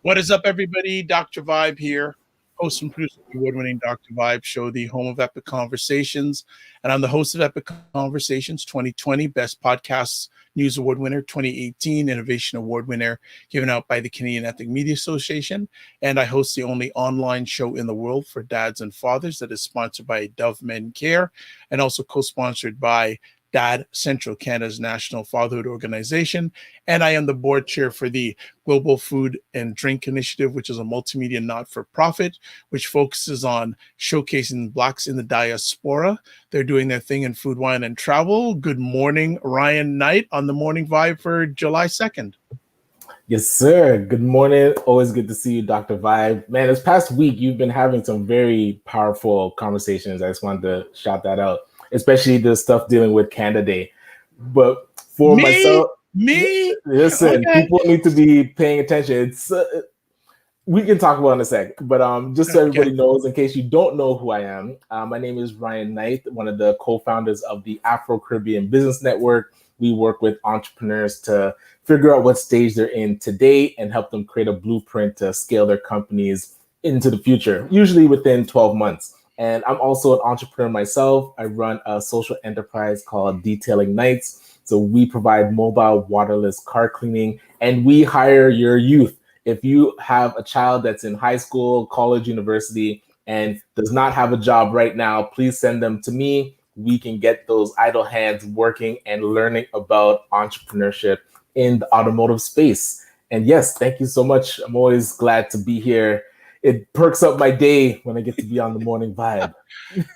What is up, everybody? Dr. Vibe here, host and producer of the award-winning Dr. Vibe show, the home of Epic Conversations. And I'm the host of Epic Conversations 2020, Best Podcasts News Award winner, 2018 Innovation Award winner, given out by the Canadian Ethnic Media Association. And I host the only online show in the world for dads and fathers that is sponsored by Dove Men Care and also co-sponsored by Dad Central, Canada's national fatherhood organization. And I am the board chair for the Global Food and Drink Initiative, which is a multimedia not-for-profit, which focuses on showcasing Blacks in the diaspora. They're doing their thing in food, wine, and travel. Good morning, Ryan Knight, on the Morning Vibe for July 2nd. Yes, sir. Good morning. Always good to see you, Dr. Vibe. Man, this past week, you've been having some very powerful conversations. I just wanted to shout that out, especially the stuff dealing with Canada Day. But for myself, listen, okay. People need to be paying attention. It's we can talk about it in a sec, but just so everybody knows, in case you don't know who I am, my name is Ryan Knight, one of the co-founders of the Afro-Caribbean Business Network. We work with entrepreneurs to figure out what stage they're in today and help them create a blueprint to scale their companies into the future, usually within 12 months. And I'm also an entrepreneur myself. I run a social enterprise called Detailing Nights. So we provide mobile waterless car cleaning, and we hire your youth. If you have a child that's in high school, college, university, and does not have a job right now, please send them to me. We can get those idle hands working and learning about entrepreneurship in the automotive space. And yes, thank you so much. I'm always glad to be here. It perks up my day when I get to be on the Morning Vibe.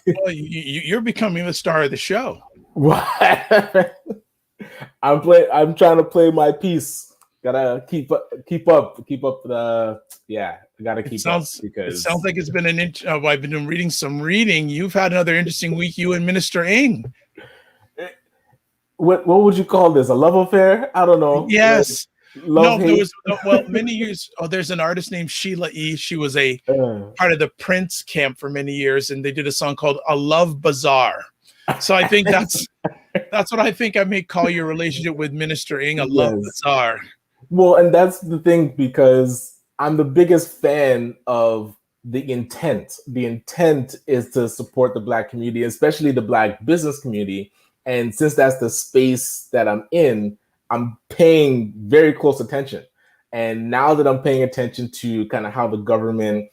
Well, you're becoming the star of the show. I'm trying to play my piece. Gotta keep up the, yeah, I gotta keep up because it sounds like it's been I've been reading some reading. You've had another interesting week, you and Minister Ng. What would you call this? A love affair? I don't know. Yes. Many years. Oh, there's an artist named Sheila E. She was a part of the Prince camp for many years, and they did a song called "A Love Bazaar." So I think that's what I think I may call your relationship with Minister Ng, a love bazaar. Well, and that's the thing, because I'm the biggest fan of the intent. The intent is to support the Black community, especially the Black business community. And since that's the space that I'm in, I'm paying very close attention. And now that I'm paying attention to kind of how the government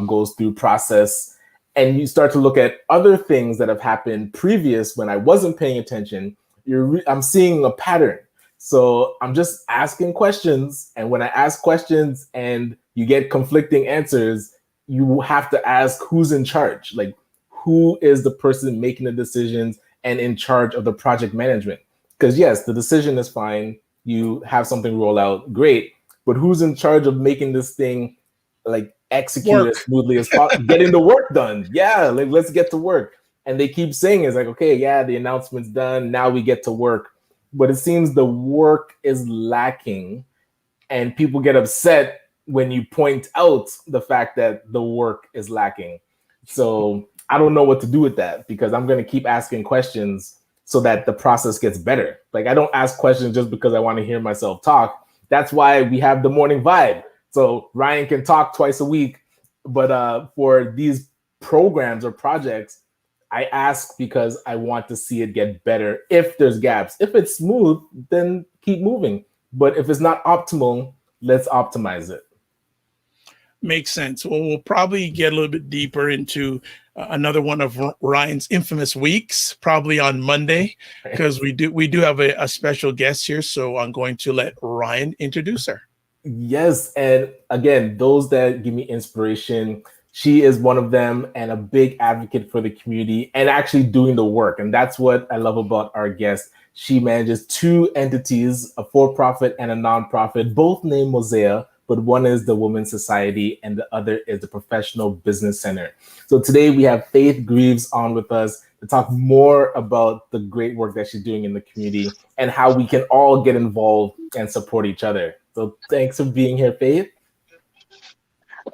goes through process, and you start to look at other things that have happened previous when I wasn't paying attention, I'm seeing a pattern. So I'm just asking questions. And when I ask questions and you get conflicting answers, you have to ask who's in charge. Like, who is the person making the decisions and in charge of the project management? Because yes, the decision is fine. You have something roll out, great. But who's in charge of making this thing like execute as smoothly as possible, getting the work done? Yeah, like let's get to work. And they keep saying it's like, okay, yeah, the announcement's done. Now we get to work. But it seems the work is lacking, and people get upset when you point out the fact that the work is lacking. So I don't know what to do with that, because I'm going to keep asking questions so that the process gets better. Like, I don't ask questions just because I want to hear myself talk. That's why we have the Morning Vibe. So Ryan can talk twice a week. But for these programs or projects, I ask because I want to see it get better. If there's gaps, if it's smooth, then keep moving. But if it's not optimal, let's optimize it. Makes sense. Well, we'll probably get a little bit deeper into another one of Ryan's infamous weeks, probably on Monday, because we do have a special guest here. So I'm going to let Ryan introduce her. Yes, and again, those that give me inspiration, she is one of them, and a big advocate for the community and actually doing the work. And that's what I love about our guest. She manages two entities, a for-profit and a nonprofit, both named Mozia, but one is the Women's Society and the other is the Professional Business Center. So today we have Faith Greaves on with us to talk more about the great work that she's doing in the community and how we can all get involved and support each other. So thanks for being here, Faith.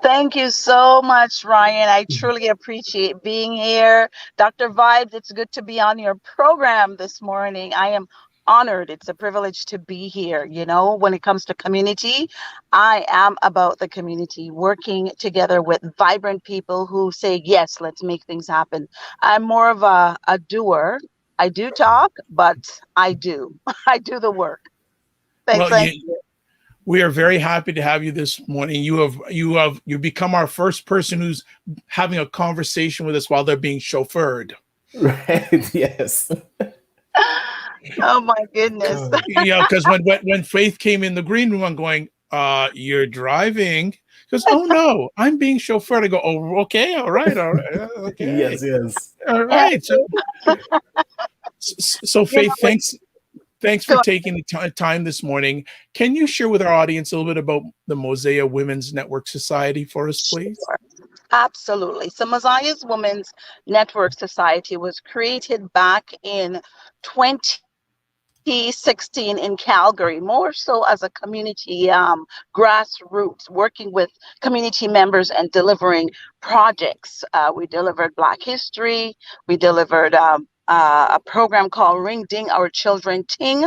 Thank you so much, Ryan. I truly appreciate being here. Dr. Vibes, it's good to be on your program this morning. I am honored. It's a privilege to be here. When it comes to community, I am about the community, working together with vibrant people who say, yes, let's make things happen. I'm more of a doer. I do talk, but I do. I do the work. Thanks. Well, Thank you. we are very happy to have you this morning. You become our first person who's having a conversation with us while they're being chauffeured. Right. Yes. Oh my goodness. Because when Faith came in the green room, I'm going, you're driving. She goes, oh no, I'm being chauffeured. I go, oh, okay, all right, okay, Yes. Yes. all Yeah, right. So you Faith, know, thanks for go taking the time this morning. Can you share with our audience a little bit about the Mozia Women's Network Society for us, please? Sure. Absolutely. So Mozia's Women's Network Society was created back in 2016 in Calgary, more so as a community grassroots, working with community members and delivering projects. We delivered Black History. We delivered a program called Ring Ding Our Children Ting,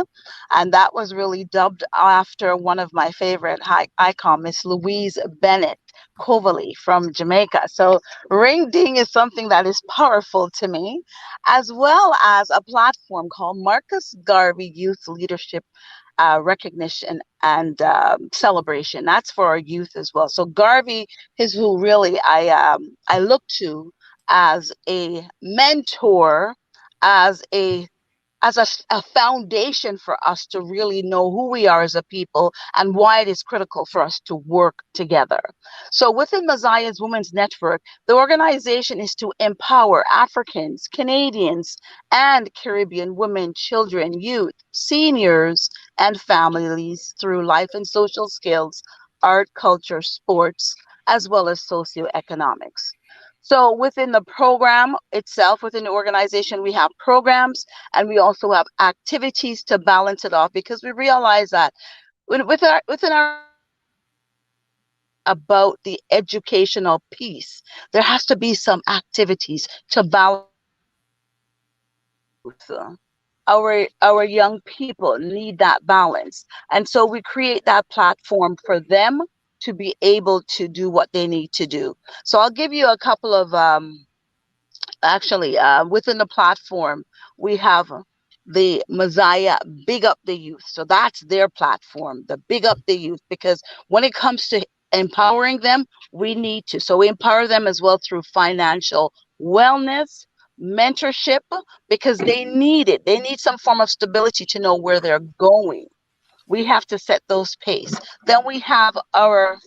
and that was really dubbed after one of my favorite icon, Miss Louise Bennett Coverley from Jamaica. So Ring Ding is something that is powerful to me, as well as a platform called Marcus Garvey Youth Leadership Recognition and celebration. That's for our youth as well. So Garvey is who really I look to as a mentor, as a foundation for us to really know who we are as a people and why it is critical for us to work together. So within Mozia's Women's Network, the organization is to empower Africans, Canadians, and Caribbean women, children, youth, seniors, and families through life and social skills, art, culture, sports, as well as socioeconomics. So within the program itself, within the organization, we have programs and we also have activities to balance it off, because we realize that within our about the educational piece, there has to be some activities to balance. Our young people need that balance, and so we create that platform for them to be able to do what they need to do. So I'll give you a couple of actually, within the platform, we have the Messiah Big Up the Youth. So that's their platform, the Big Up the Youth, because when it comes to empowering them, we need to. So we empower them as well through financial wellness, mentorship, because they need it. They need some form of stability to know where they're going. We have to set those pace. Then we have our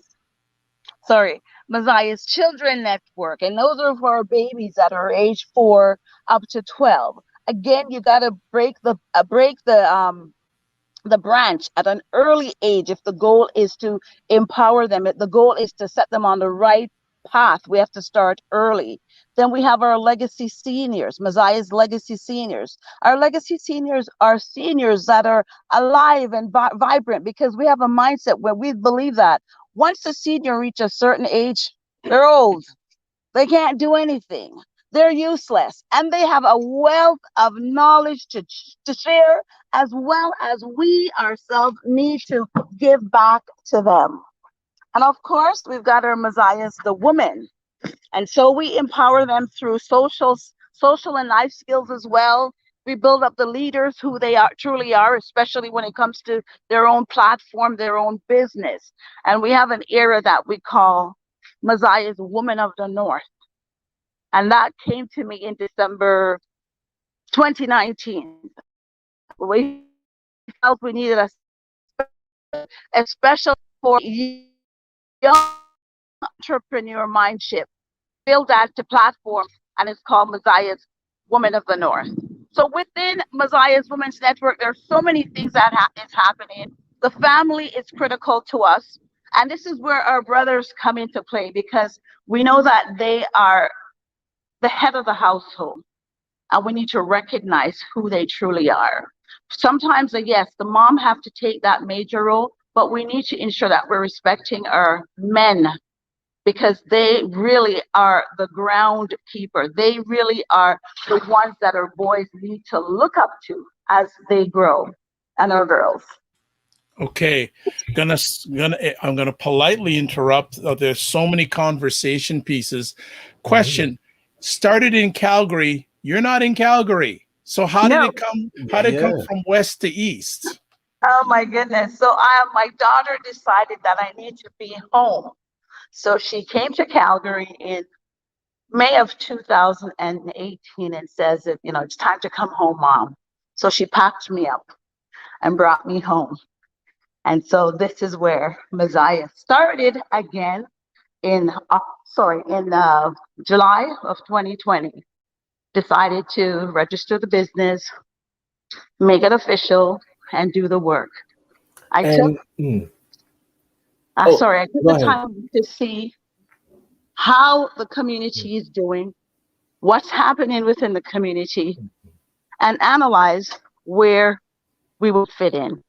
Messiah's Children Network, and those are for babies that are age 4 up to 12. Again, you got to break the branch at an early age if the goal is to empower them. If the goal is to set them on the right path, we have to start early. Then we have our legacy seniors, Messiah's legacy seniors. Our legacy seniors are seniors that are alive and vibrant, because we have a mindset where we believe that once a senior reaches a certain age, they're old. They can't do anything. They're useless. And they have a wealth of knowledge to share, as well as we ourselves need to give back to them. And of course, we've got our Messiahs, the women. And so we empower them through social and life skills as well. We build up the leaders who they are truly are, especially when it comes to their own platform, their own business. And we have an era that we call Messiah's Woman of the North. And that came to me in December 2019. We felt we needed especially for young entrepreneur mindship, build that to platform, and it's called Messiah's Woman of the North. So within Messiah's Women's Network, there's so many things that is happening. The family is critical to us, and this is where our brothers come into play, because we know that they are the head of the household, and we need to recognize who they truly are. Sometimes, yes, the mom have to take that major role, but we need to ensure that we're respecting our men, because they really are the ground keeper. They really are the ones that our boys need to look up to as they grow. and our girls. Okay, I'm gonna politely interrupt. There's so many conversation pieces. Question: started in Calgary. You're not in Calgary, so how did No. it come? How did it come Yeah. from west to east? Oh my goodness. So my daughter decided that I need to be home. So she came to Calgary in May of 2018 and says that, it's time to come home, Mom. So she packed me up and brought me home. And so this is where Mozia started again in July of 2020. Decided to register the business, make it official, and do the work. I took Go the ahead. time to see how the community is doing, what's happening within the community, and analyze where we will fit in.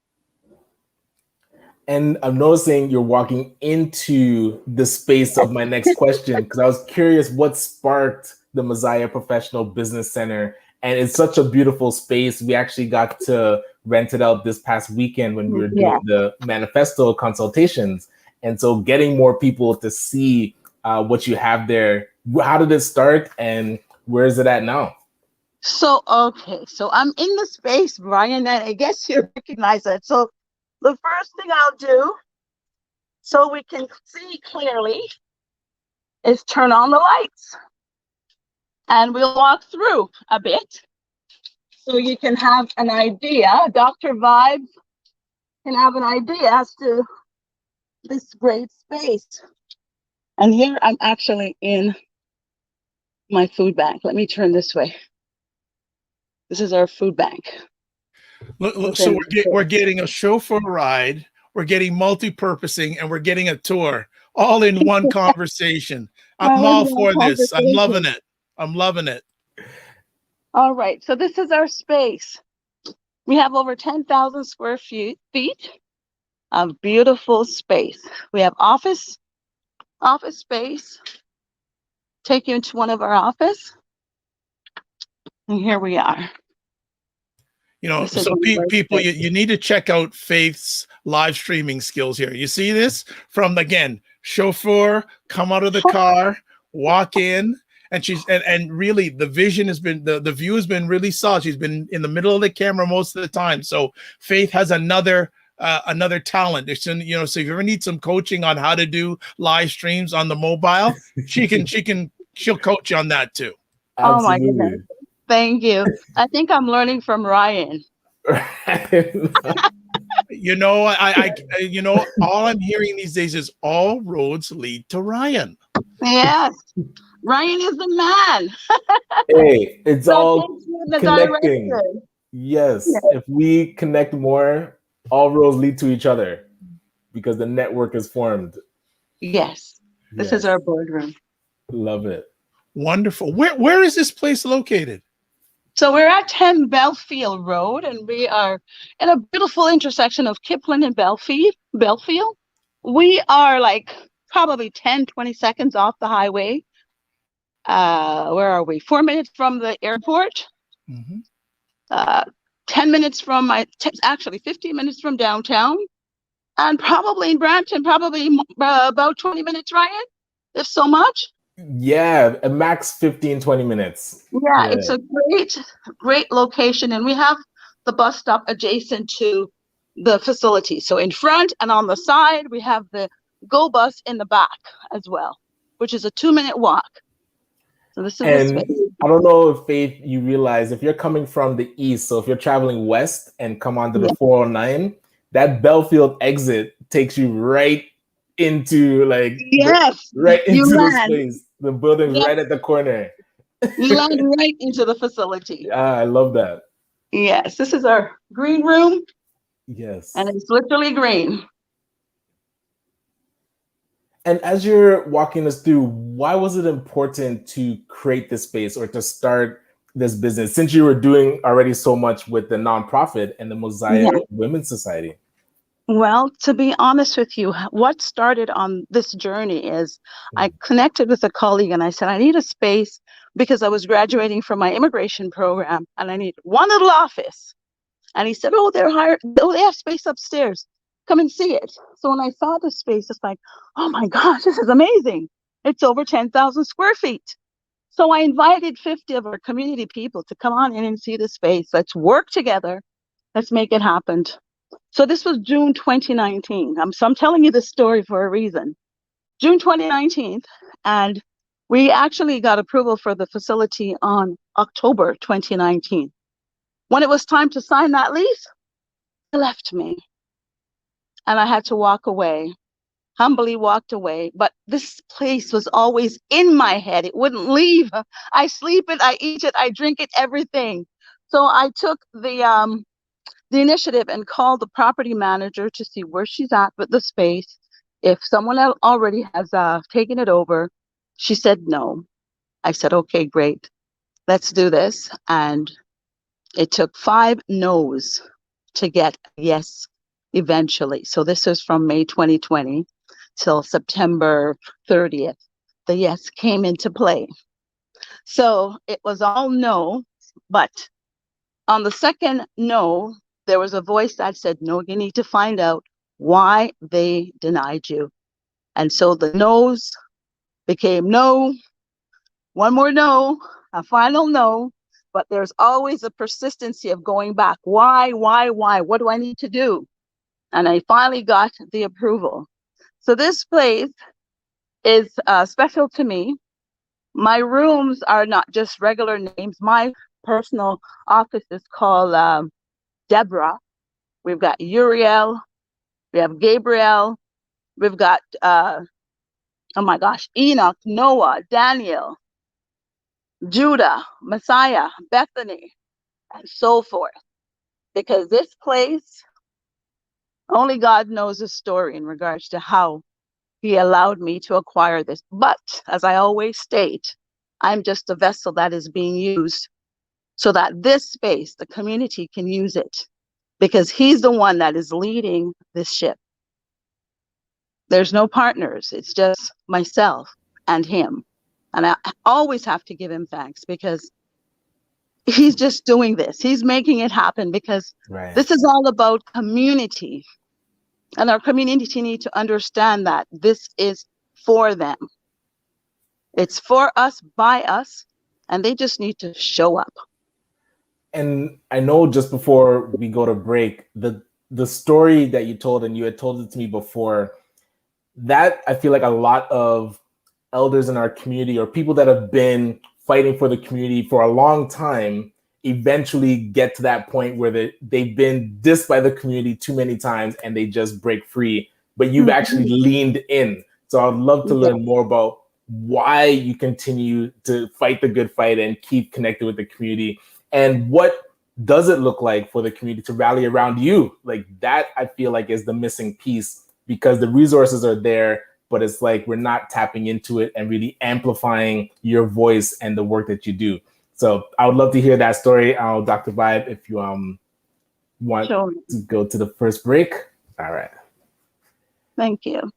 And I'm noticing you're walking into the space of my next question, because I was curious what sparked the Mozia Professional Business Center. And it's such a beautiful space. We actually got to rent it out this past weekend when we were doing the manifesto consultations. And so getting more people to see what you have there. How did it start and where is it at now? So I'm in the space, Brian, and I guess you recognize that. So the first thing I'll do, so we can see clearly, is turn on the lights. And we'll walk through a bit so you can have an idea. Dr. Vibes can have an idea as to this great space. And here I'm actually in my food bank. Let me turn this way. This is our food bank. Look, so we're getting a chauffeur ride, we're getting multi-purposing, and we're getting a tour all in one conversation. I'm all for this. I'm loving it. I'm loving it. All right. So this is our space. We have over 10,000 square feet of beautiful space. We have office space. Take you into one of our office. And here we are. So people, you need to check out Faith's live streaming skills here. You see this from, again, chauffeur, come out of the car, walk in, and she's and really the vision has been the view has been really solid. She's been in the middle of the camera most of the time. So Faith has another talent. It's so if you ever need some coaching on how to do live streams on the mobile, she'll coach you on that too. Absolutely. Oh my goodness. Thank you. I think I'm learning from Ryan. All I'm hearing these days is all roads lead to Ryan. Yes. Ryan is the man. Hey, it's all connecting. Direction. Yes. If we connect more, all roads lead to each other because the network is formed. Yes. This is our boardroom. Love it. Wonderful. Where is this place located? So we're at 10 Belfield Road, and we are in a beautiful intersection of Kipling and Belfield. We are like probably 10, 20 seconds off the highway. Where are we? 4 minutes from the airport. 10 minutes from actually 15 minutes from downtown. And probably in Brampton, probably about 20 minutes, Ryan, if so much. Yeah, a max 15, 20 minutes. Yeah, it's a great location. And we have the bus stop adjacent to the facility. So in front and on the side, we have the Go bus in the back as well, which is a 2-minute walk. So this is the space. I don't know if Faith, you realize if you're coming from the east, so if you're traveling west and come onto the 409, that Belfield exit takes you right into right into the space. The building's right at the corner. You land right into the facility. Yeah, I love that. Yes, this is our green room. Yes. And it's literally green. And as you're walking us through, why was it important to create this space or to start this business since you were doing already so much with the nonprofit and the Mozia Women's Society? Well, to be honest with you, what started on this journey is I connected with a colleague and I said, I need a space because I was graduating from my immigration program and I need one little office. And he said, oh, they're hired. Oh, they have space upstairs. Come and see it. So when I saw the space, it's like, oh my gosh, this is amazing. It's over 10,000 square feet. So I invited 50 of our community people to come on in and see the space. Let's work together. Let's make it happen. So this was June 2019. So I'm telling you this story for a reason. June 2019, and we actually got approval for the facility on October 2019. When it was time to sign that lease, they left me, and I had to walk away. Humbly walked away, but this place was always in my head. It wouldn't leave. I sleep it, I eat it, I drink it, everything. So I took the initiative and called the property manager to see where she's at with the space. If someone already has taken it over. She said no. I said, okay, great. Let's do this. And it took 5 no's to get a yes eventually. So this is from May 2020 till September 30th. The yes came into play. So it was all no, but on the second no, there was a voice that said, no, you need to find out why they denied you. And so the no's became no, one more no, a final no, but there's always a persistency of going back. Why? What do I need to do? And I finally got the approval. So this place is special to me. My rooms are not just regular names. My personal office is called Deborah. We've got Uriel. We have Gabriel. We've got, oh my gosh, Enoch, Noah, Daniel, Judah, Messiah, Bethany, and so forth. Because this place, only God knows the story in regards to how he allowed me to acquire this. But as I always state, I'm just a vessel that is being used so that this space, the community, can use it, because he's the one that is leading this ship. There's no partners. It's just myself and him. And I always have to give him thanks, because he's just doing this. He's making it happen, because This is all about community. And our community need to understand that this is for them. It's for us, by us, and they just need to show up. And I know just before we go to break, the story that you told, and you had told it to me before, that I feel like a lot of elders in our community, or people that have been fighting for the community for a long time, eventually get to that point where they've been dissed by the community too many times and they just break free. But you've actually leaned in. So I'd love to learn more about why you continue to fight the good fight and keep connected with the community, and what does it look like for the community to rally around you? Like that, I feel like, is the missing piece, because the resources are there, but it's like we're not tapping into it and really amplifying your voice and the work that you do. So I would love to hear that story. Dr. Vibe, if you want to go to the first break. All right. Thank you.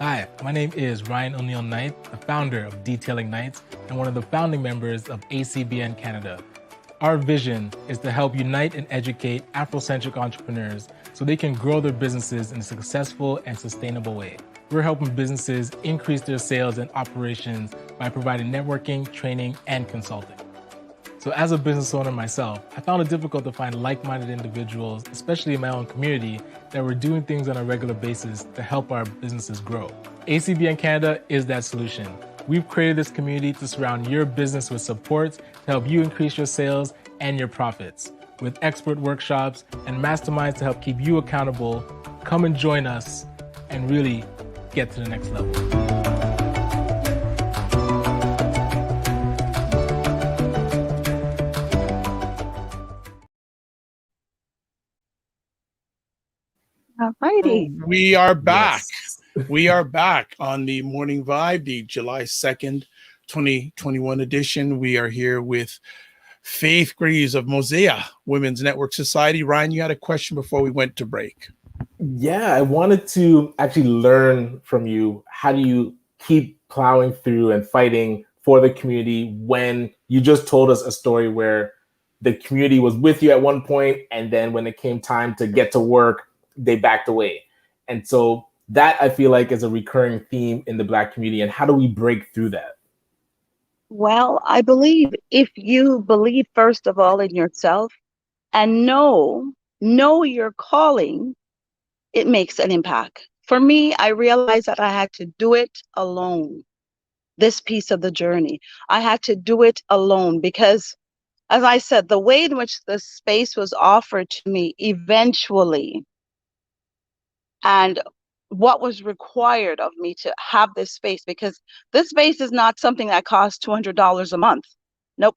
Hi, my name is Ryan Oneil Knight, the founder of Detailing Nights and one of the founding members of ACBN Canada. Our vision is to help unite and educate Afrocentric entrepreneurs so they can grow their businesses in a successful and sustainable way. We're helping businesses increase their sales and operations by providing networking, training, and consulting. So as a business owner myself, I found it difficult to find like-minded individuals, especially in my own community, that were doing things on a regular basis to help our businesses grow. ACBN Canada is that solution. We've created this community to surround your business with support to help you increase your sales and your profits. With expert workshops and masterminds to help keep you accountable, come and join us and really get to the next level. Alrighty. We are back. Yes. We are back on the Morning Vibe, the July 2nd, 2021 edition. We are here with Faith Greaves of Mozia Women's Network Society. Ryan, you had a question before we went to break. Yeah, I wanted to actually learn from you. How do you keep plowing through and fighting for the community when you just told us a story where the community was with you at one point, and then when it came time to get to work, they backed away? And so that, I feel like, is a recurring theme in the Black community. And how do we break through that? Well, I believe if you believe, first of all, in yourself and know your calling, it makes an impact. For me, I realized that I had to do it alone. This piece of the journey, I had to do it alone because, as I said, the way in which the space was offered to me eventually, and what was required of me to have this space, because this space is not something that costs $200 a month. Nope.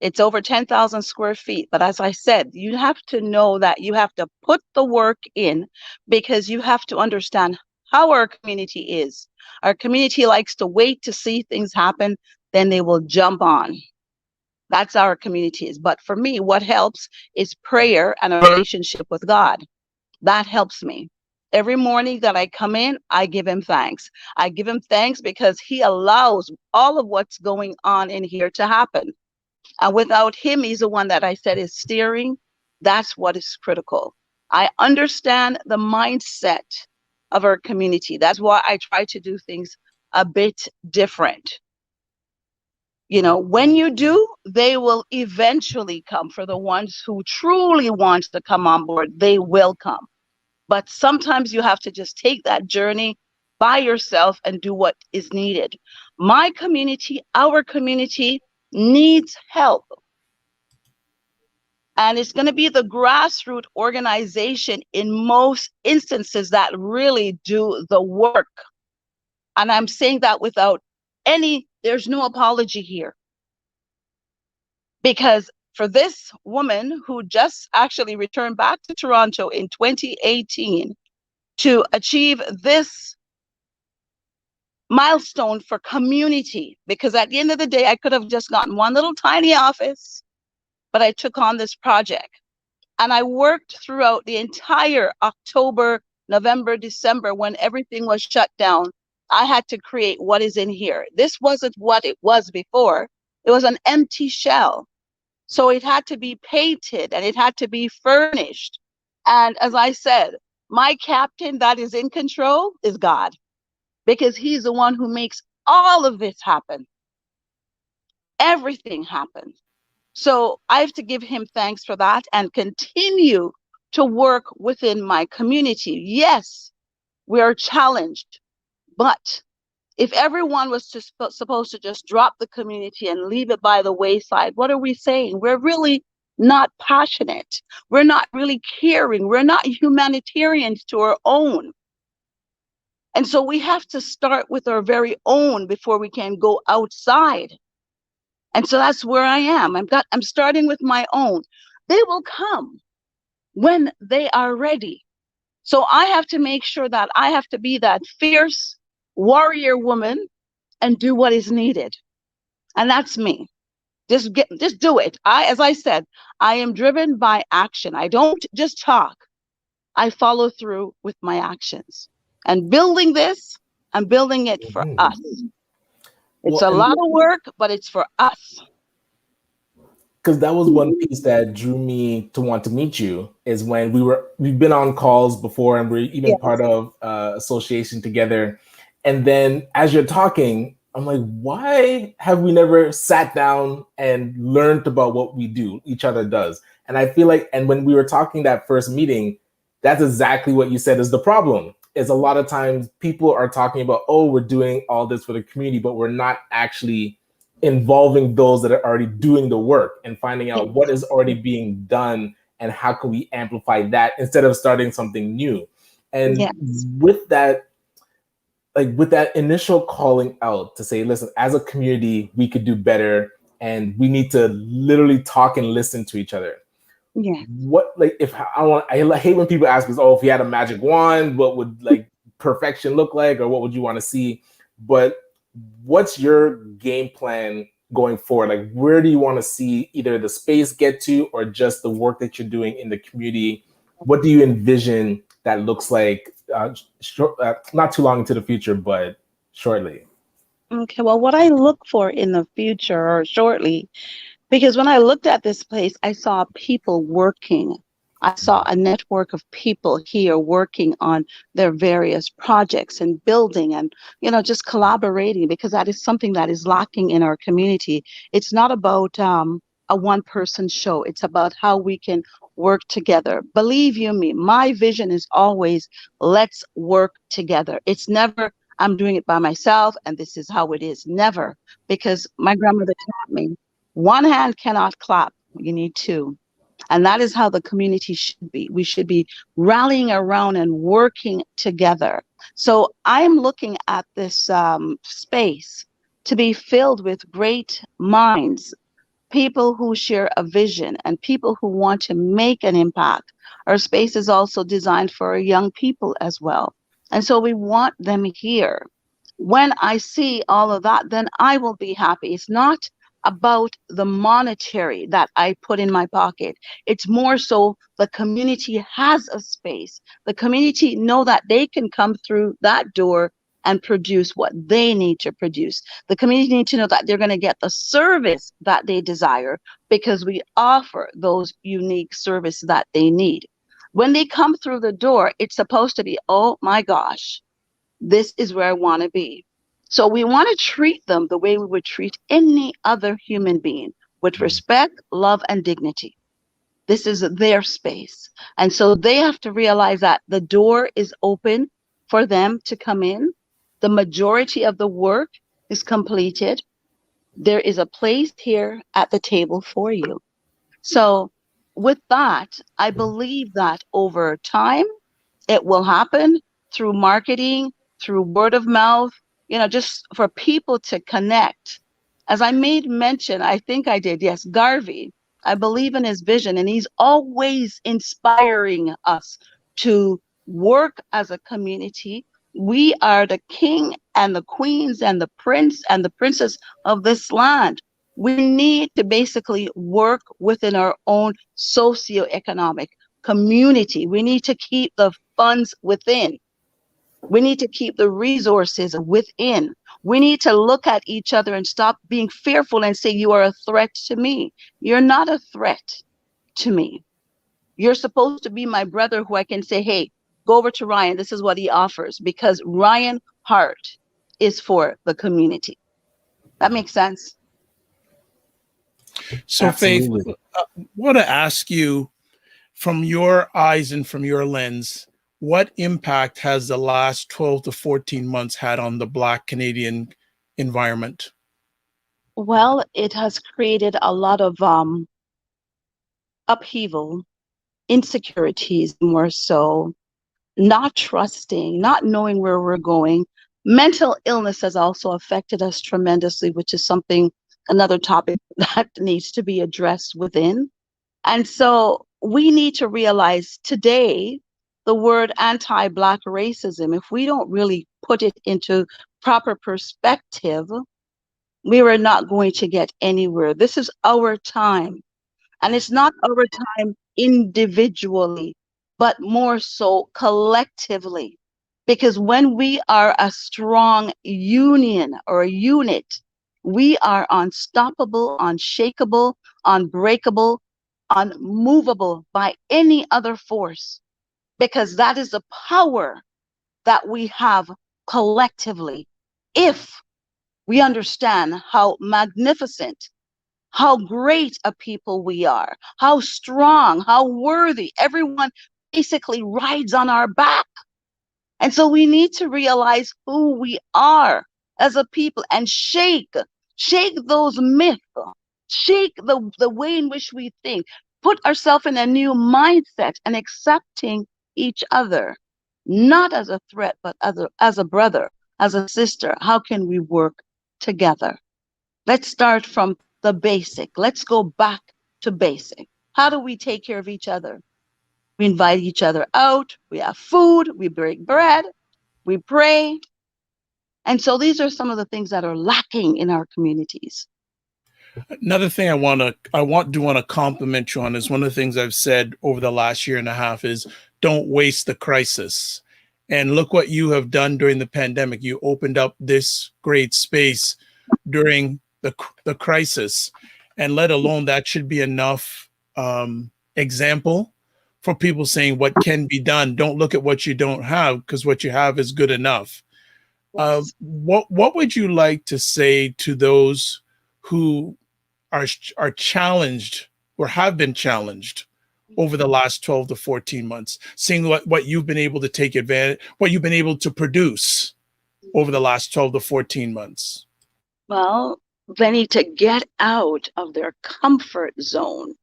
It's over 10,000 square feet. But as I said, you have to know that you have to put the work in, because you have to understand how our community is. Our community likes to wait to see things happen, then they will jump on. That's our community is. But for me, what helps is prayer and a relationship with God. That helps me. Every morning that I come in, I give him thanks. I give him thanks because he allows all of what's going on in here to happen. And without him, he's the one that I said is steering. That's what is critical. I understand the mindset of our community. That's why I try to do things a bit different. You know, when you do, they will eventually come. For the ones who truly want to come on board, they will come. But sometimes you have to just take that journey by yourself and do what is needed. My community, our community needs help. And it's going to be the grassroots organization in most instances that really do the work. And I'm saying that without there's no apology here. Because for this woman who just actually returned back to Toronto in 2018 to achieve this milestone for community, because at the end of the day, I could have just gotten one little tiny office, but I took on this project. And I worked throughout the entire October, November, December, when everything was shut down. I had to create what is in here. This wasn't what it was before. It was an empty shell. So it had to be painted and it had to be furnished. And as I said, my captain that is in control is God, because he's the one who makes all of this happen. Everything happens. So I have to give him thanks for that and continue to work within my community. Yes, we are challenged, but if everyone was supposed to just drop the community and leave it by the wayside, what are we saying? We're really not passionate. We're not really caring. We're not humanitarians to our own. And so we have to start with our very own before we can go outside. And so that's where I am. I'm starting with my own. They will come when they are ready. So I have to make sure that I have to be that fierce warrior woman and do what is needed. And that's me. Just do it. As I said, I am driven by action. I don't just talk. I follow through with my actions. And building this, I'm building it for us. It's a lot of work, but it's for us. Because that was one piece that drew me to want to meet you, is when we've been on calls before and we're even part of association together. And then as you're talking, I'm like, why have we never sat down and learned about what we do, each other does? And I feel like, and when we were talking that first meeting, that's exactly what you said is the problem. Is a lot of times people are talking about, oh, we're doing all this for the community, but we're not actually involving those that are already doing the work and finding out what is already being done and how can we amplify that instead of starting something new. And with that, like with that initial calling out to say, listen, as a community, we could do better and we need to literally talk and listen to each other. Yeah. What, like, I hate when people ask us, oh, if you had a magic wand, what would like perfection look like, or what would you want to see? But what's your game plan going forward? Like, where do you want to see either the space get to or just the work that you're doing in the community? What do you envision that looks like not too long into the future, but shortly? Okay, well, what I look for in the future or shortly, because when I looked at this place, I saw people working. I saw a network of people here working on their various projects and building and, just collaborating, because that is something that is lacking in our community. It's not about a one-person show. It's about how we can work together. Believe you me, my vision is always let's work together. It's never I'm doing it by myself and this is how it is. Never, because my grandmother taught me one hand cannot clap. You need two. And that is how the community should be. We should be rallying around and working together. So I'm looking at this space to be filled with great minds, people who share a vision and people who want to make an impact. Our space is also designed for young people as well. And so we want them here. When I see all of that, then I will be happy. It's not about the monetary that I put in my pocket. It's more so the community has a space. The community know that they can come through that door and produce what they need to produce. The community need to know that they're going to get the service that they desire because we offer those unique services that they need. When they come through the door, it's supposed to be, oh my gosh, this is where I want to be. So we want to treat them the way we would treat any other human being, with respect, love, and dignity. This is their space. And so they have to realize that the door is open for them to come in. The majority of the work is completed. There is a place here at the table for you. So with that, I believe that over time, it will happen through marketing, through word of mouth, just for people to connect. As I made mention, I think I did, yes, Garvey, I believe in his vision, and he's always inspiring us to work as a community. We are the king and the queens and the prince and the princess of this land. We need to basically work within our own socioeconomic community. We need to keep the funds within. We need to keep the resources within. We need to look at each other and stop being fearful and say, you are a threat to me. You're not a threat to me. You're supposed to be my brother who I can say, hey, go over to Ryan. This is what he offers, because Ryan Hart is for the community. That makes sense. So Absolutely. Faith, I want to ask you, from your eyes and from your lens, what impact has the last 12 to 14 months had on the Black Canadian environment? Well, it has created a lot of upheaval, insecurities, more so, not trusting, not knowing where we're going. Mental illness has also affected us tremendously, which is another topic that needs to be addressed within. And so we need to realize today the word anti-Black racism, if we don't really put it into proper perspective, we are not going to get anywhere. This is our time. And it's not our time individually, but more so collectively. Because when we are a strong union or a unit, we are unstoppable, unshakable, unbreakable, unmovable by any other force. Because that is the power that we have collectively. If we understand how magnificent, how great a people we are, how strong, how worthy, everyone basically rides on our back. And so we need to realize who we are as a people and shake those myths, shake the way in which we think, put ourselves in a new mindset and accepting each other, not as a threat, but as a brother, as a sister. How can we work together? Let's start from the basic. Let's go back to basic. How do we take care of each other? We invite each other out. We have food. We break bread. We pray. And so these are some of the things that are lacking in our communities. Another thing I want to compliment you on is one of the things I've said over the last year and a half is don't waste the crisis. And look what you have done during the pandemic. You opened up this great space during the crisis, and let alone that should be enough example for people saying what can be done. Don't look at what you don't have, because what you have is good enough. Yes. What would you like to say to those who are challenged or have been challenged over the last 12 to 14 months, seeing what you've been able to take advantage, what you've been able to produce over the last 12 to 14 months? Well, they need to get out of their comfort zone,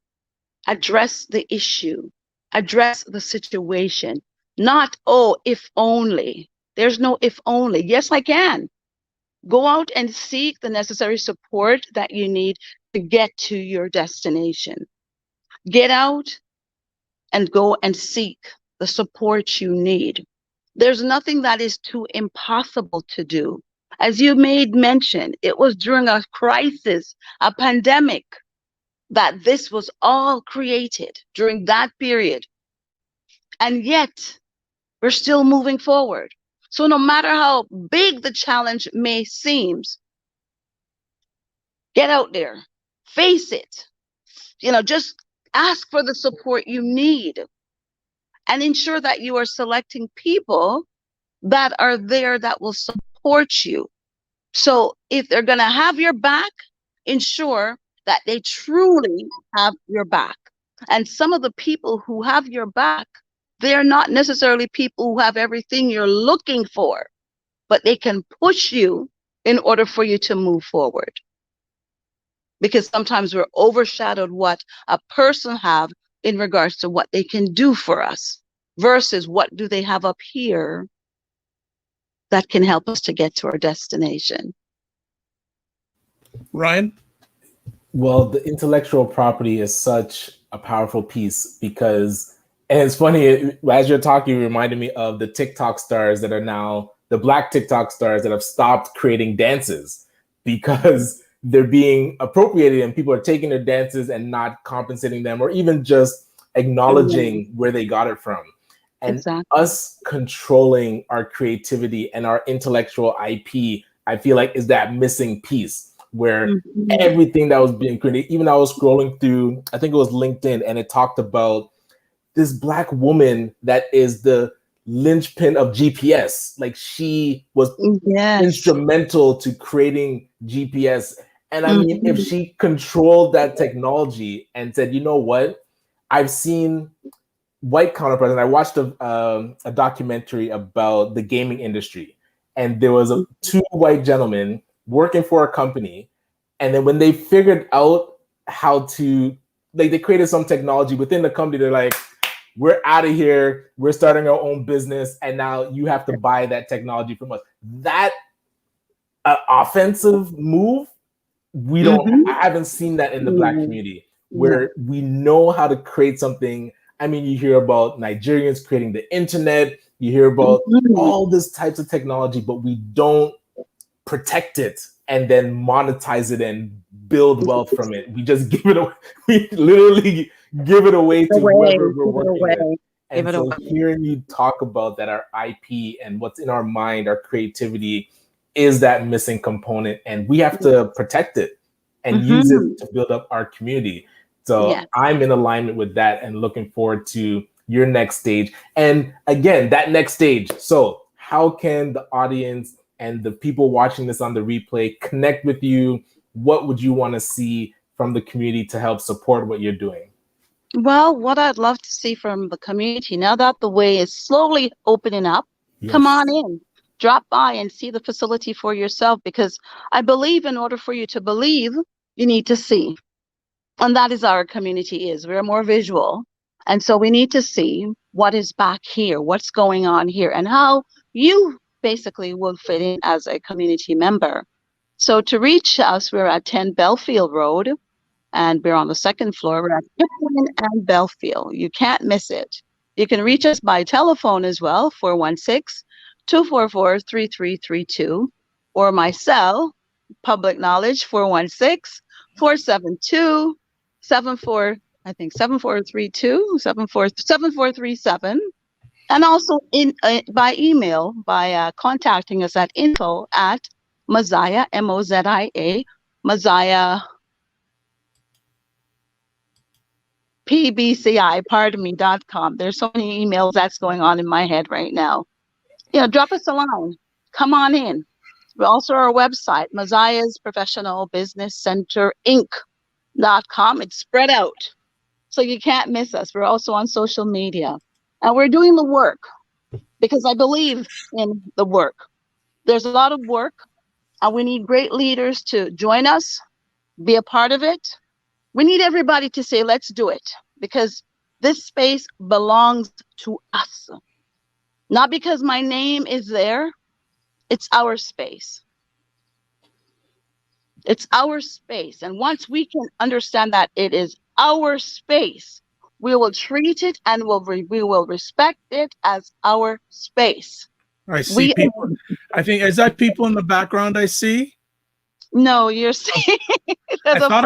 address the issue, address the situation, not, oh, if only. There's no if only. Yes, I can. Go out and seek the necessary support that you need to get to your destination. Get out and go and seek the support you need. There's nothing that is too impossible to do. As you made mention, it was during a crisis, a pandemic, that this was all created during that period. And yet, we're still moving forward. So no matter how big the challenge may seem, get out there, face it, just ask for the support you need, and ensure that you are selecting people that are there that will support you. So if they're going to have your back, ensure that they truly have your back. And some of the people who have your back, they're not necessarily people who have everything you're looking for, but they can push you in order for you to move forward. Because sometimes we're overshadowed what a person have in regards to what they can do for us versus what do they have up here that can help us to get to our destination. Ryan? Well, the intellectual property is such a powerful piece because, and it's funny, as you're talking, you reminded me of the TikTok stars that are now, the Black TikTok stars that have stopped creating dances because they're being appropriated and people are taking their dances and not compensating them or even just acknowledging where they got it from. And us controlling our creativity and our intellectual IP, I feel like is that missing piece where everything that was being created, even I was scrolling through, I think it was LinkedIn, and it talked about this Black woman that is the linchpin of GPS. Like she was instrumental to creating GPS. And I mean, if she controlled that technology and said, you know what, I've seen white counterparts, and I watched a documentary about the gaming industry, and there was two white gentlemen working for a company, and then when they figured out how to, like, they created some technology within the company, they're like, we're out of here, we're starting our own business, and now you have to buy that technology from us. That offensive move, we don't, I haven't seen that in the Black community, where we know how to create something. I mean, you hear about Nigerians creating the internet, you hear about all this types of technology, but we don't protect it and then monetize it and build wealth from it. We just give it away. We literally give it away to whoever we're working with. And so hearing you talk about that, our IP and what's in our mind, our creativity is that missing component, and we have to protect it and use it to build up our community. So I'm in alignment with that and looking forward to your next stage. And again, that next stage. So how can the audience and the people watching this on the replay connect with you? What would you want to see from the community to help support what you're doing? Well, what I'd love to see from the community, now that the way is slowly opening up, come on in, drop by and see the facility for yourself, because I believe in order for you to believe, you need to see. And that is our community is. We're more visual. And so we need to see what is back here, what's going on here, and how you basically will fit in as a community member. So to reach us, we're at 10 Belfield Road, and we're on the second floor. We're at Kipling and Belfield. You can't miss it. You can reach us by telephone as well, 416-244-3332, or my cell, public knowledge, 416-472-7432, 7437. And also by email, by contacting us at info@Mozia, Mozia, Mozia pbci.com. There's so many emails that's going on in my head right now. Drop us a line. Come on in. We also our website, Mozia's Professional Business Center Inc.com. It's spread out, so you can't miss us. We're also on social media, and we're doing the work because I believe in the work. There's a lot of work, and we need great leaders to join us, be a part of it. We need everybody to say, let's do it, because this space belongs to us. Not because my name is there. It's our space. It's our space. And once we can understand that it is our space, we will treat it and we will respect it as our space. I see people. I think, is that people in the background I see? No, you're seeing. I thought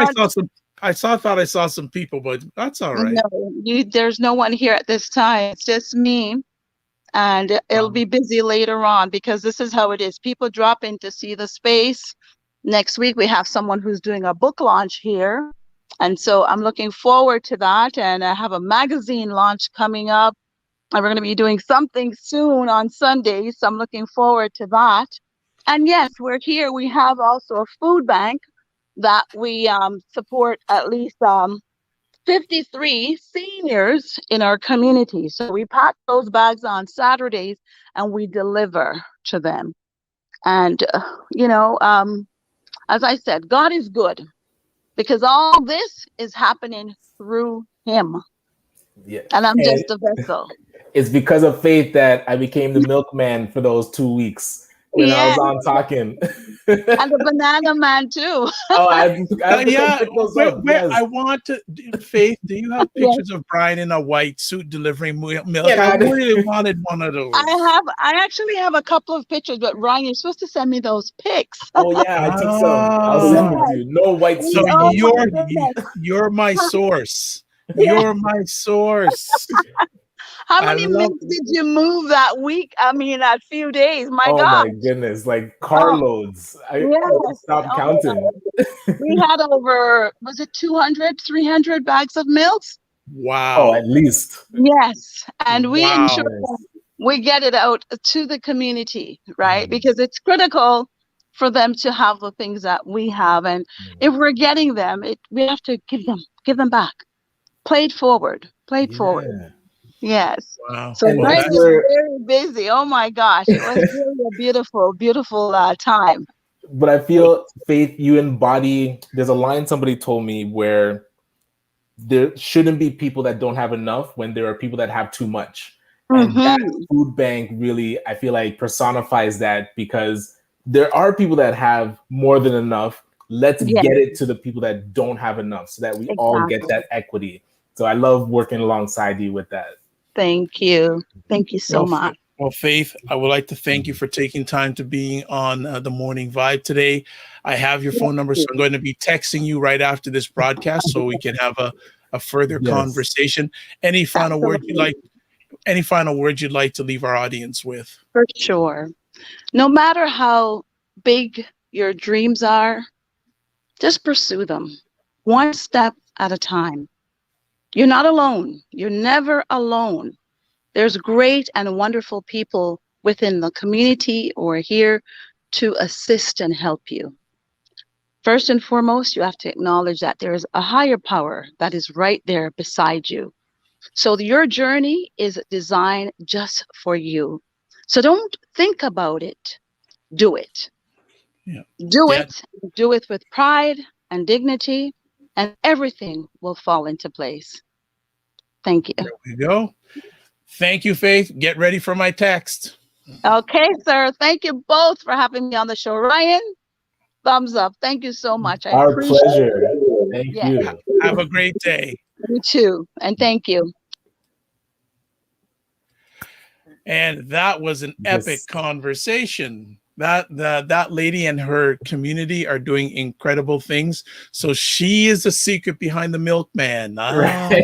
I saw some people, but that's all right. No, there's no one here at this time. It's just me. And it'll be busy later on, because this is how it is. People drop in to see the space. Next week, we have someone who's doing a book launch here. And so I'm looking forward to that. And I have a magazine launch coming up. And we're going to be doing something soon on Sundays. So I'm looking forward to that. And yes, we're here. We have also a food bank that we support at least 53 seniors in our community. So we pack those bags on Saturdays and we deliver to them. And, as I said, God is good, because all this is happening through him. Yeah. And I'm just a vessel. It's because of Faith that I became the milkman for those 2 weeks when I was on talking. And the banana man too. Oh, I pick those up. Yes. I want to, Faith, do you have pictures of Brian in a white suit delivering milk? Yeah, I really wanted one of those. I actually have a couple of pictures, but Ryan, you're supposed to send me those pics. Oh yeah, I took some. I'll send them to you. No white suit. So you're my source. You're my source. How many minutes did you move that week? I mean, that few days. My God. Oh my goodness, like carloads. I stopped counting. We had over, was it 200, 300 bags of milks? Wow. Oh, at least. Yes. And we ensure we get it out to the community, right? Because it's critical for them to have the things that we have. And if we're getting them, we have to give them back. Play it forward. Forward. Yes. Wow. So Brian is very busy. Oh my gosh. It was really a beautiful, beautiful time. But I feel, Faith, you embody, there's a line somebody told me where there shouldn't be people that don't have enough when there are people that have too much. And that food bank really, I feel like, personifies that, because there are people that have more than enough. Let's get it to the people that don't have enough so that we all get that equity. So I love working alongside you with that. Thank you. Thank you so much. Well, Faith, I would like to thank you for taking time to be on the Morning Vibe today. I have your phone number, so I'm going to be texting you right after this broadcast so we can have a further conversation. Any final words you'd like? Any final words you'd like to leave our audience with? For sure. No matter how big your dreams are, just pursue them one step at a time. You're not alone. You're never alone. There's great and wonderful people within the community or here to assist and help you. First and foremost, you have to acknowledge that there is a higher power that is right there beside you. So your journey is designed just for you. So don't think about it. Do it. Yeah. Do it with pride and dignity, and everything will fall into place. Thank you. There we go. Thank you, Faith. Get ready for my text. Okay, sir. Thank you both for having me on the show. Ryan, thumbs up. Thank you so much. Our pleasure. Thank you. Have a great day. You too. And thank you. And that was an epic conversation. That lady and her community are doing incredible things. So she is the secret behind the milkman. Right.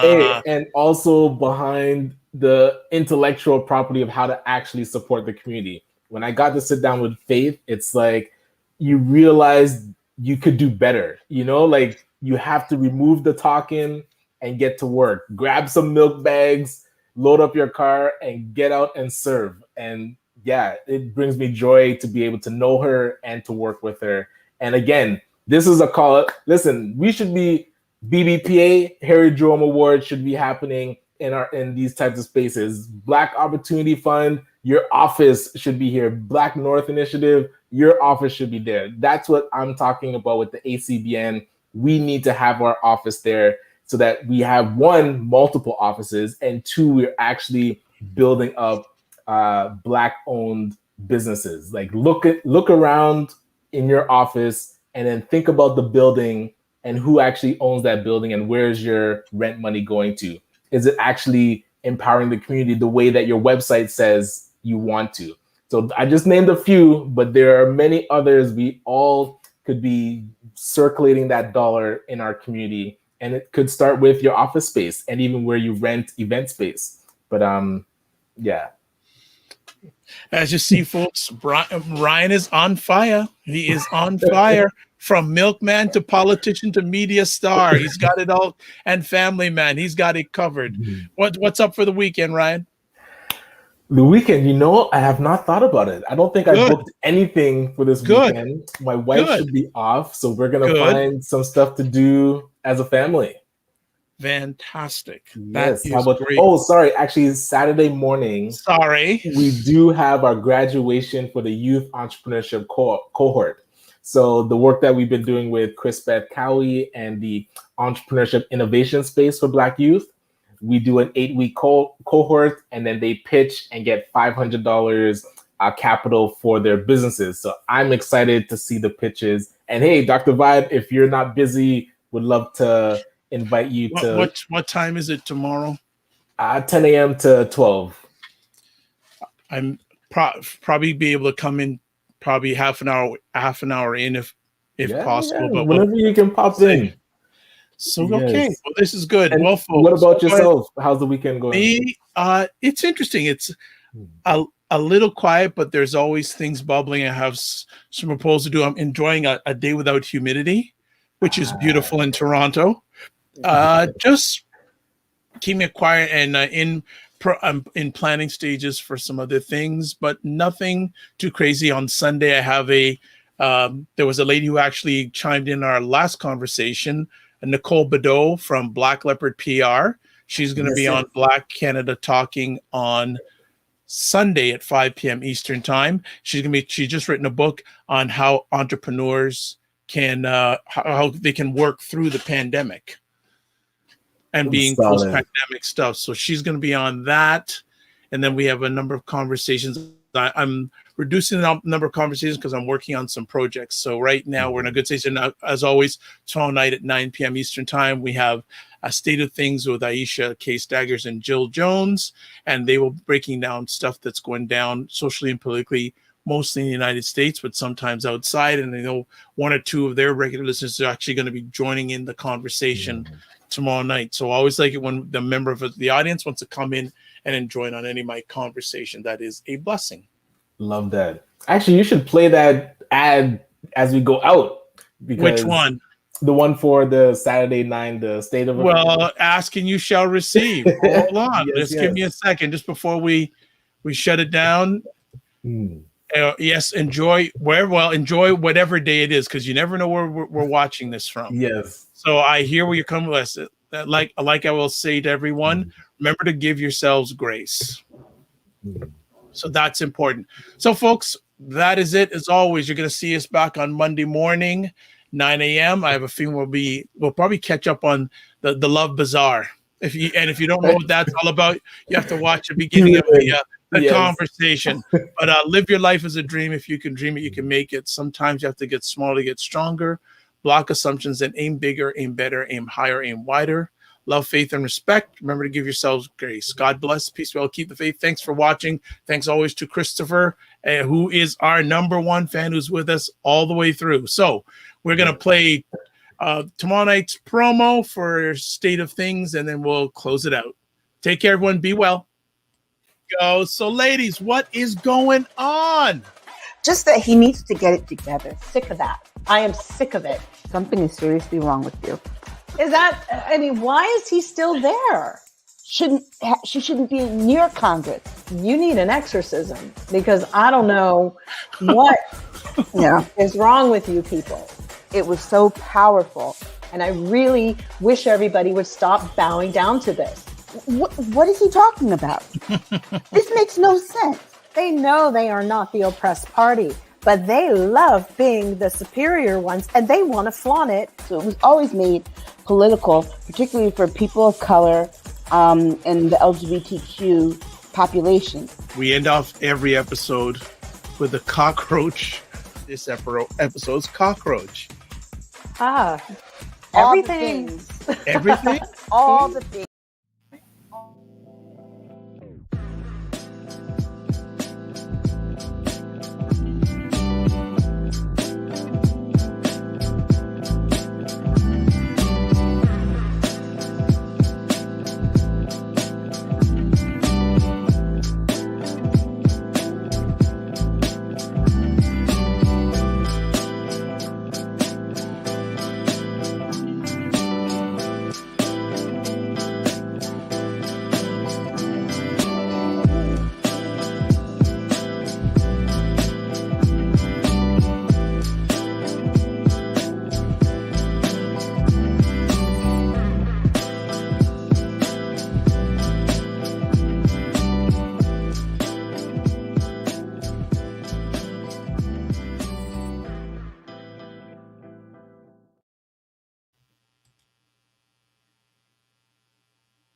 Hey, and also behind the intellectual property of how to actually support the community. When I got to sit down with Faith, it's like you realize you could do better. Like you have to remove the talking and get to work. Grab some milk bags, load up your car, and get out and serve. And yeah, it brings me joy to be able to know her and to work with her. And again, this is a call. Listen, we should be BBPA, Harry Jerome Award should be happening in these types of spaces. Black Opportunity Fund, your office should be here. Black North Initiative, your office should be there. That's what I'm talking about with the ACBN. We need to have our office there so that we have, one, multiple offices, and two, we're actually building up Black-owned businesses. Like look around in your office and then think about the building and who actually owns that building and where's your rent money going to. Is it actually empowering the community the way that your website says you want to? So I just named a few, but there are many others. We all could be circulating that dollar in our community, and it could start with your office space and even where you rent event space. But yeah. As you see, folks, Ryan is on fire. He is on fire. From milkman to politician to media star, he's got it all. And family man, he's got it covered. What's up for the weekend, Ryan? The weekend, I have not thought about it. I don't think I booked anything for this weekend. My wife should be off, so we're gonna find some stuff to do as a family. Fantastic. Yes. How about great. Oh, sorry. Actually, Saturday morning. Sorry. We do have our graduation for the youth entrepreneurship cohort. So the work that we've been doing with Chris Beth Cowie and the entrepreneurship innovation space for Black youth, we do an 8-week cohort, and then they pitch and get $500 capital for their businesses. So I'm excited to see the pitches. And hey, Dr. Vibe, if you're not busy, would love to invite you to. What time is it tomorrow? 10 a.m. to 12. I'm probably be able to come in probably half an hour in if possible. Yeah. But whenever you can pop in. So okay, well, this is good. And well, folks, what about yourself? How's the weekend going? It's interesting. It's a little quiet, but there's always things bubbling. I have some proposals to do. I'm enjoying a day without humidity, which is beautiful in Toronto. Just keeping it quiet and in planning stages for some other things, but nothing too crazy. On Sunday, I have there was a lady who actually chimed in our last conversation, Nicole Badeau from Black Leopard PR. She's going to be on Black Talking on Sunday at 5 p.m. Eastern time. She's just written a book on how entrepreneurs can how they can work through the pandemic and being post-pandemic stuff. So she's going to be on that. And then we have a number of conversations. I'm reducing the number of conversations because I'm working on some projects. So right now we're in a good station. As always, tomorrow night at 9 p.m. Eastern time, we have a State of Things with Aisha K. Staggers and Jill Jones. And they will be breaking down stuff that's going down socially and politically, mostly in the United States, but sometimes outside. And I know one or two of their regular listeners are actually going to be joining in the conversation tomorrow night. So I always like it when the member of the audience wants to come in and join on any of my conversation. That is a blessing. Love that. Actually, you should play that ad as we go out. Which one? The one for the Saturday 9, the State of. Well, ask and you shall receive. Hold on. Give me a second just before we shut it down. Yes, enjoy whatever day it is, because you never know where we're watching this from. Yes. So I hear where you're coming with. Like I will say to everyone, remember to give yourselves grace. So that's important. So folks, that is it. As always, you're going to see us back on Monday morning, 9 a.m. I have a feeling we'll probably catch up on the Love Bazaar. If you don't know what that's all about, you have to watch the beginning of the conversation. But live your life as a dream. If you can dream it, you can make it. Sometimes you have to get smaller to get stronger. Block assumptions and aim bigger, aim better, aim higher, aim wider. Love, faith, and respect. Remember to give yourselves grace. God bless. Peace. Well, keep the faith. Thanks for watching. Thanks always to Christopher, who is our #1 fan, who's with us all the way through. So we're going to play tomorrow night's promo for State of Things, and then we'll close it out. Take care, everyone. Be well. go. So, ladies, what is going on? Just that he needs to get it together. Sick of that. I am sick of it. Something is seriously wrong with you. Is that, I mean, why is he still there? She shouldn't be near Congress. You need an exorcism because I don't know what is wrong with you people. It was so powerful. And I really wish everybody would stop bowing down to this. What is he talking about? This makes no sense. They know they are not the oppressed party, but they love being the superior ones and they want to flaunt it. So it was always made political, particularly for people of color and the LGBTQ population. We end off every episode with a cockroach. This episode's cockroach. Everything. Everything? All the things.